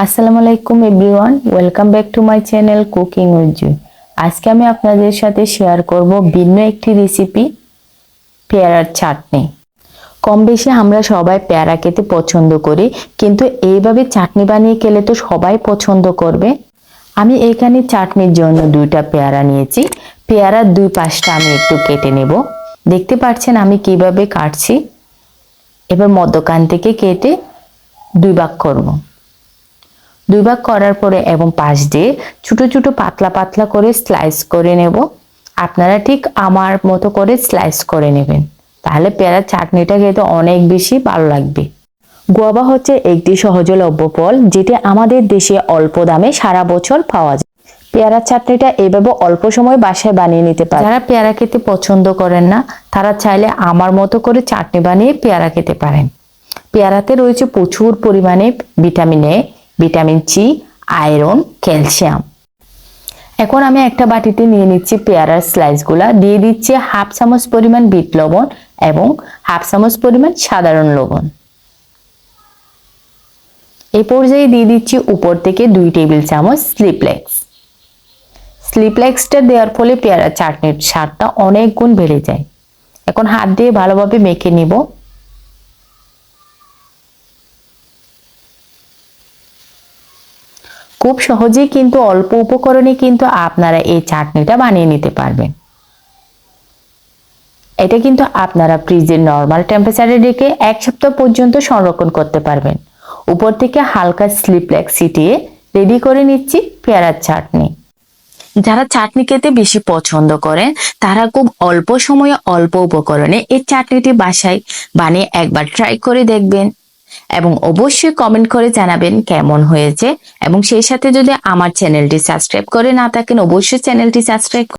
আসসালামু আলাইকুম everyone, welcome back to my channel cooking with Jui. আজকে আমি আপনাদের সাথে শেয়ার করব ভিন্ন একটি রেসিপি, পেয়ারার চাটনি। কম বেশি আমরা সবাই পেয়ারা খেতে পছন্দ করি, কিন্তু এইভাবে চাটনি বানিয়ে খেলে তো সবাই পছন্দ করবে। আমি এখানে চাটনির জন্য 2টা পেয়ারা নিয়েছি। পেয়ারার 2 পাশটা আমি একটু কেটে নেব। দেখতে পাচ্ছেন আমি কিভাবে কাটছি। এবার মধ্যখান থেকে কেটে 2 ভাগ করব। 2 ভাগ করার পরে এবং পাশ দিয়ে ছোট ছোট পাতলা পাতলা করে স্লাইস করে নেব। আপনারা ঠিক আমার মতো করে স্লাইস করে নেবেন, তাহলে পেয়ারার চাটনিটা খেতে অনেক বেশি ভালো লাগবে। গুয়াভা হচ্ছে একটি সহজলভ্য ফল, যেটি আমাদের দেশে অল্প দামে সারা বছর পাওয়া যায়। পেয়ারার চাটনিটা এইভাবে অল্প সময় বাসায় বানিয়ে নিতে পারেন। যারা পেয়ারা খেতে পছন্দ করেন না, তারা চাইলে আমার মতো করে চাটনি বানিয়ে পেয়ারা খেতে পারেন। পেয়ারাতে রয়েছে প্রচুর পরিমাণে vitamin A, vitamin C, iron, calcium. এখন আমি একটা বাটিতে নিয়ে নিচ্ছি পেয়ারার স্লাইসগুলা, দিয়ে দিচ্ছি হাফ চামচ পরিমাণ বিট লবণ এবং হাফ চামচ পরিমাণ সাধারণ লবণ। এই পর্যায়ে দিয়ে দিচ্ছি উপর থেকে 2 টেবিল চামচ স্লিপলেক্স। স্লিপলেক্সটা দেওয়ার ফলে পেয়ারার চাটনির স্বাদটা অনেক গুণ বেড়ে যায়। এখন হাত দিয়ে ভালোভাবে মেখে নিব। খুব সহজেই কিন্তু অল্প উপকরণে কিন্তু আপনারা এই চাটনিটা বানিয়ে নিতে পারবেন। এটা কিন্তু আপনারা ফ্রিজের নরমাল টেম্পারেচারে রেখে 1 সপ্তাহ পর্যন্ত সংরক্ষণ করতে পারবেন। উপর থেকে হালকা স্লিপলেক্স ছিটিয়ে রেডি করে নিচ্ছি পেয়ারার চাটনি। যারা চাটনি খেতে বেশি পছন্দ করেন, তারা খুব অল্প সময়ে অল্প উপকরণে এই চাটনিটি বাসায় বানিয়ে একবার ট্রাই করে দেখবেন এবং অবশ্যই কমেন্ট করে জানাবেন কেমন হয়েছে। এবং সেই সাথে যদি আমার চ্যানেলটি সাবস্ক্রাইব করে না থাকেন, অবশ্যই চ্যানেলটি সাবস্ক্রাইব